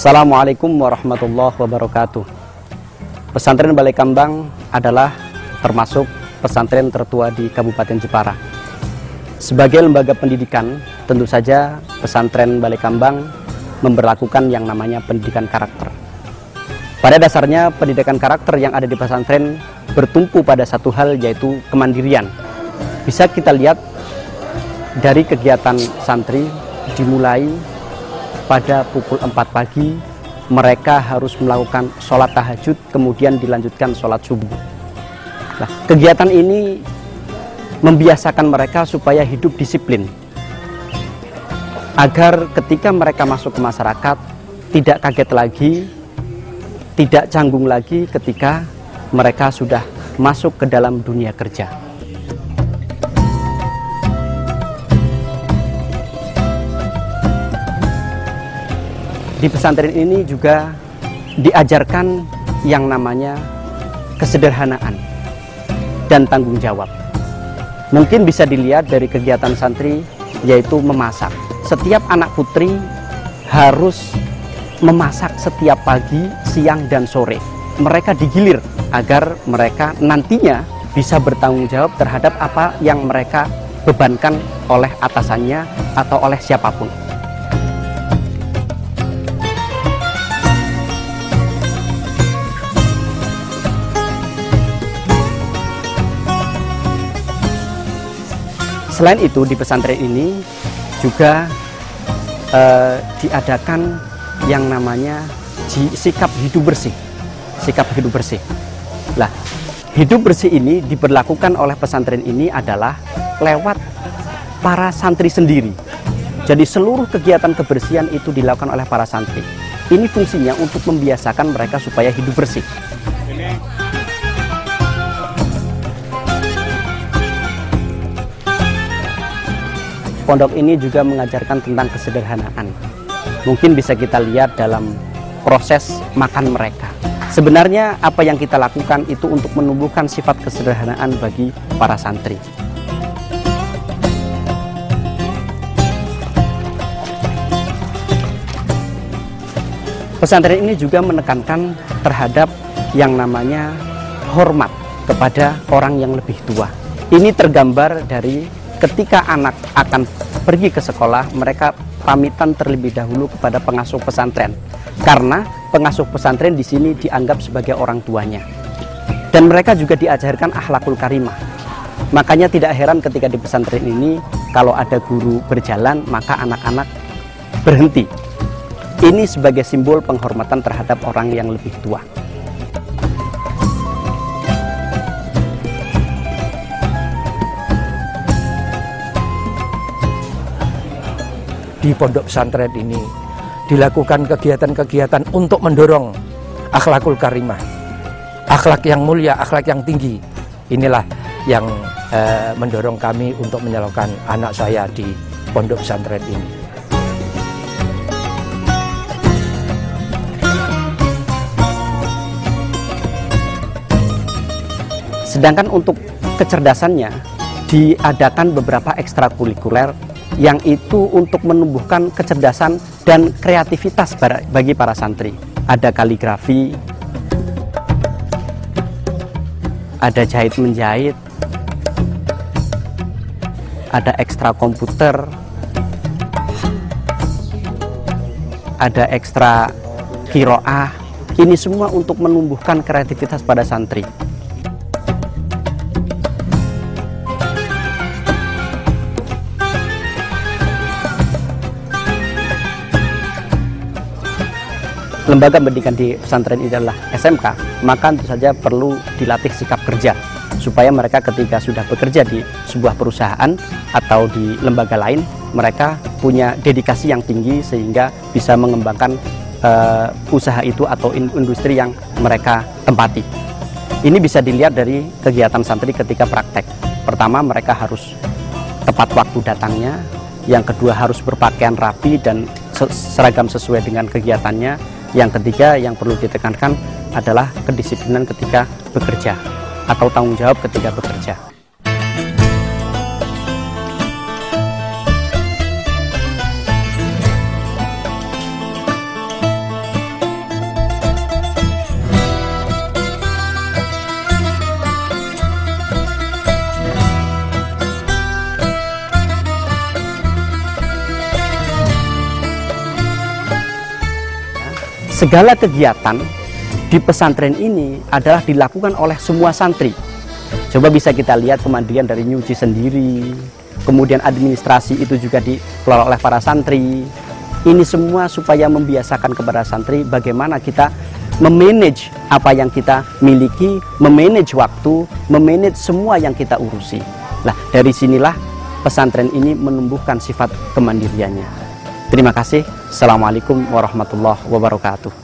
Assalamualaikum warahmatullahi wabarakatuh. Pesantren Balai Kambang adalah termasuk pesantren tertua di Kabupaten Jepara. Sebagai lembaga pendidikan, tentu saja pesantren Balai Kambang memberlakukan yang namanya pendidikan karakter. Pada dasarnya, pendidikan karakter yang ada di pesantren bertumpu pada satu hal, yaitu kemandirian. Bisa kita lihat dari kegiatan santri dimulai pada pukul 4 pagi, mereka harus melakukan sholat tahajud, kemudian dilanjutkan sholat subuh. Nah, kegiatan ini membiasakan mereka supaya hidup disiplin, agar ketika mereka masuk ke masyarakat, tidak kaget lagi, tidak canggung lagi ketika mereka sudah masuk ke dalam dunia kerja. Di pesantren ini juga diajarkan yang namanya kesederhanaan dan tanggung jawab. Mungkin bisa dilihat dari kegiatan santri, yaitu memasak. Setiap anak putri harus memasak setiap pagi, siang, dan sore. Mereka digilir agar mereka nantinya bisa bertanggung jawab terhadap apa yang mereka bebankan oleh atasannya atau oleh siapapun. Selain itu, di pesantren ini juga diadakan yang namanya sikap hidup bersih. Sikap hidup bersih. Nah, hidup bersih ini diberlakukan oleh pesantren ini adalah lewat para santri sendiri. Jadi seluruh kegiatan kebersihan itu dilakukan oleh para santri. Ini fungsinya untuk membiasakan mereka supaya hidup bersih. Pondok ini juga mengajarkan tentang kesederhanaan. Mungkin bisa kita lihat dalam proses makan mereka. Sebenarnya apa yang kita lakukan itu untuk menumbuhkan sifat kesederhanaan bagi para santri. Pesantren ini juga menekankan terhadap yang namanya hormat kepada orang yang lebih tua. Ini tergambar dari ketika anak akan pergi ke sekolah, mereka pamitan terlebih dahulu kepada pengasuh pesantren, karena pengasuh pesantren di sini dianggap sebagai orang tuanya. Dan mereka juga diajarkan akhlakul karimah. Makanya tidak heran ketika di pesantren ini, kalau ada guru berjalan, maka anak-anak berhenti. Ini sebagai simbol penghormatan terhadap orang yang lebih tua. Di pondok pesantren ini dilakukan kegiatan-kegiatan untuk mendorong akhlakul karimah, akhlak yang mulia, akhlak yang tinggi. Inilah yang mendorong kami untuk menyalurkan anak saya di pondok pesantren ini. Sedangkan untuk kecerdasannya diadakan beberapa ekstrakurikuler yang itu untuk menumbuhkan kecerdasan dan kreativitas bagi para santri. Ada kaligrafi, ada jahit-menjahit, ada ekstra komputer, ada ekstra kiroah. Ini semua untuk menumbuhkan kreativitas pada santri. Lembaga pendidikan di pesantren ini adalah SMK, maka tentu saja perlu dilatih sikap kerja, supaya mereka ketika sudah bekerja di sebuah perusahaan atau di lembaga lain, mereka punya dedikasi yang tinggi sehingga bisa mengembangkan usaha itu atau industri yang mereka tempati. Ini bisa dilihat dari kegiatan santri ketika praktek. Pertama, mereka harus tepat waktu datangnya, yang kedua harus berpakaian rapi dan seragam sesuai dengan kegiatannya. Yang ketiga yang perlu ditekankan adalah kedisiplinan ketika bekerja atau tanggung jawab ketika bekerja. segala kegiatan di pesantren ini adalah dilakukan oleh semua santri. Coba bisa kita lihat kemandirian dari nyuci sendiri, kemudian administrasi itu juga dikelola oleh para santri. Ini semua supaya membiasakan kepada santri bagaimana kita memanage apa yang kita miliki, memanage waktu, memanage semua yang kita urusi. Nah, dari sinilah pesantren ini menumbuhkan sifat kemandiriannya. Terima kasih. Assalamualaikum warahmatullahi wabarakatuh.